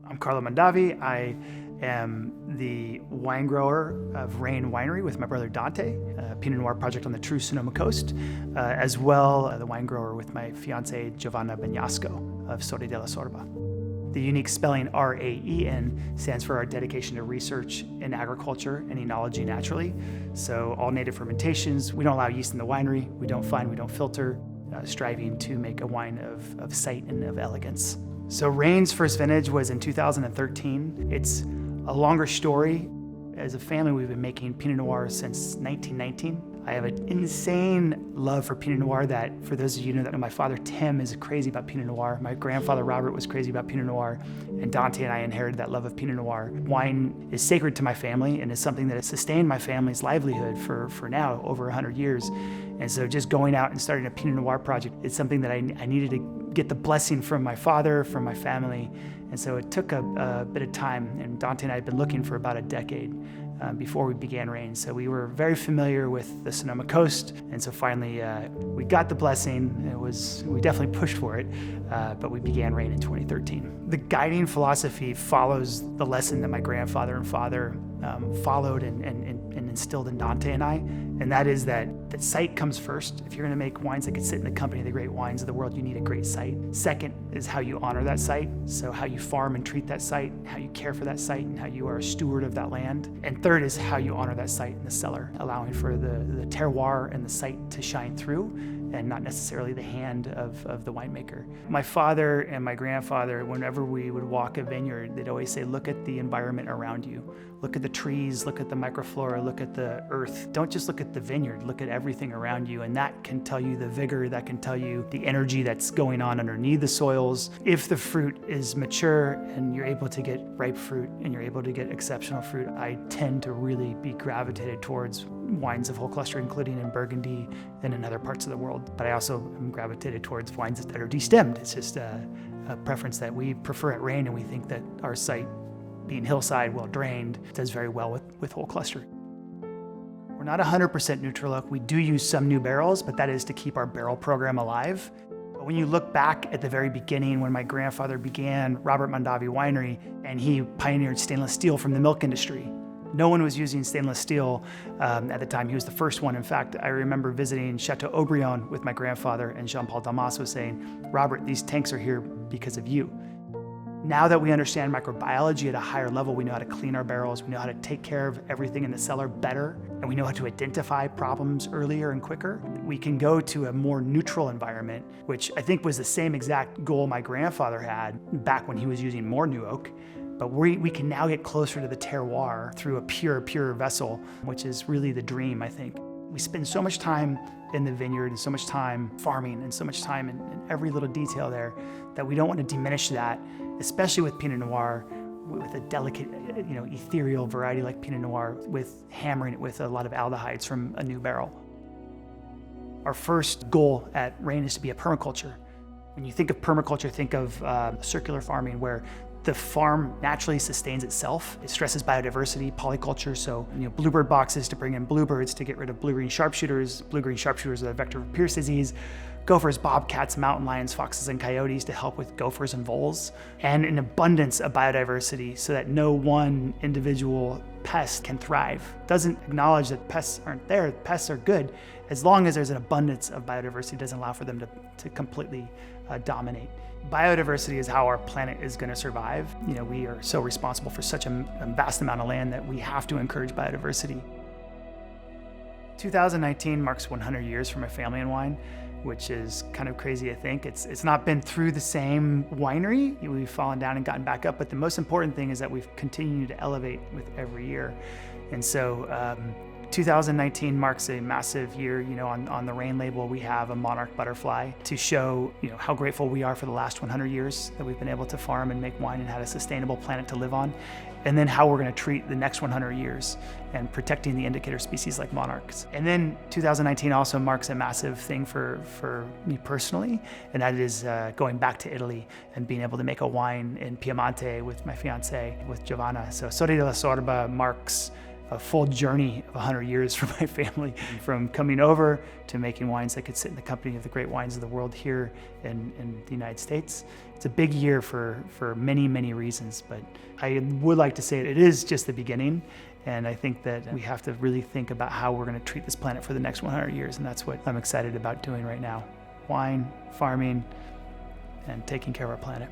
I'm Carlo Mondavi. I am the wine grower of RAEN Winery with my brother Dante, a Pinot Noir project on the true Sonoma coast, as well the wine grower with my fiancé Giovanna Bagnasco of Sori, della Sorba. The unique spelling RAEN stands for our dedication to research in agriculture and enology naturally. So all native fermentations, we don't allow yeast in the winery, we don't fine, we don't filter, striving to make a wine of sight and of elegance. So RAEN's first vintage was in 2013. It's a longer story. As a family, we've been making Pinot Noir since 1919. I have an insane love for Pinot Noir that, for those of you who know that my father Tim is crazy about Pinot Noir. My grandfather Robert was crazy about Pinot Noir, and Dante and I inherited that love of Pinot Noir. Wine is sacred to my family and is something that has sustained my family's livelihood for now over 100 years. And so just going out and starting a Pinot Noir project is something that I needed to get the blessing from my father, from my family. And so it took a bit of time, and Dante and I had been looking for about a decade before we began RAEN. So we were very familiar with the Sonoma coast, and so finally we got the blessing. We definitely pushed for it, but we began RAEN in 2013. The guiding philosophy follows the lesson that my grandfather and father followed and instilled in Dante and I, and that is that sight comes first. If you're gonna make wines that could sit in the company of the great wines of the world, you need a great site. Second is how you honor that site, so how you farm and treat that site, how you care for that site, and how you are a steward of that land. And third is how you honor that site in the cellar, allowing for the terroir and the site to shine through, and not necessarily the hand of the winemaker. My father and my grandfather, whenever we would walk a vineyard, they'd always say, look at the environment around you. Look at the trees, look at the microflora, look at the earth. Don't just look at the vineyard, look at everything around you, and that can tell you the vigor, that can tell you the energy that's going on underneath the soils. If the fruit is mature and you're able to get ripe fruit and you're able to get exceptional fruit, I tend to really be gravitated towards wines of whole cluster, including in Burgundy and in other parts of the world. But I also am gravitated towards wines that are destemmed. It's just a preference that we prefer at RAEN, and we think that our site, being hillside, well drained, does very well with whole cluster. We're not 100% neutral oak. We do use some new barrels, but that is to keep our barrel program alive. But when you look back at the very beginning, when my grandfather began Robert Mondavi Winery, and he pioneered stainless steel from the milk industry, no one was using stainless steel at the time. He was the first one. In fact, I remember visiting Chateau Aubryon with my grandfather, and Jean-Paul Damas was saying, Robert, these tanks are here because of you. Now that we understand microbiology at a higher level, we know how to clean our barrels, we know how to take care of everything in the cellar better, and we know how to identify problems earlier and quicker. We can go to a more neutral environment, which I think was the same exact goal my grandfather had back when he was using more new oak. But we can now get closer to the terroir through a pure vessel, which is really the dream, I think. We spend so much time in the vineyard and so much time farming and so much time in every little detail there that we don't want to diminish that, especially with Pinot Noir, with a delicate, ethereal variety like Pinot Noir, with hammering it with a lot of aldehydes from a new barrel. Our first goal at RAEN is to be a permaculture. When you think of permaculture, think of circular farming, where the farm naturally sustains itself. It stresses biodiversity, polyculture, so bluebird boxes to bring in bluebirds to get rid of blue-green sharpshooters. Blue-green sharpshooters are a vector of Pierce disease. Gophers, bobcats, mountain lions, foxes, and coyotes to help with gophers and voles. And an abundance of biodiversity so that no one individual pest can thrive. Doesn't acknowledge that pests aren't there. Pests are good as long as there's an abundance of biodiversity. It doesn't allow for them to completely dominate. Biodiversity is how our planet is going to survive. We are so responsible for such a vast amount of land that we have to encourage biodiversity. 2019 marks 100 years for my family in wine, which is kind of crazy, I think. It's not been through the same winery. We've fallen down and gotten back up, but the most important thing is that we've continued to elevate with every year. And so 2019 marks a massive year. On the RAEN label, we have a monarch butterfly to show, how grateful we are for the last 100 years that we've been able to farm and make wine and had a sustainable planet to live on, and then how we're going to treat the next 100 years and protecting the indicator species like monarchs. And then 2019 also marks a massive thing for me personally, and that is going back to Italy and being able to make a wine in Piemonte with my fiancé, with Giovanna. So Sori della Sorba marks a full journey of 100 years for my family, from coming over to making wines that could sit in the company of the great wines of the world here in the United States. It's a big year for many, many reasons, but I would like to say it is just the beginning. And I think that we have to really think about how we're going to treat this planet for the next 100 years. And that's what I'm excited about doing right now. Wine, farming, and taking care of our planet.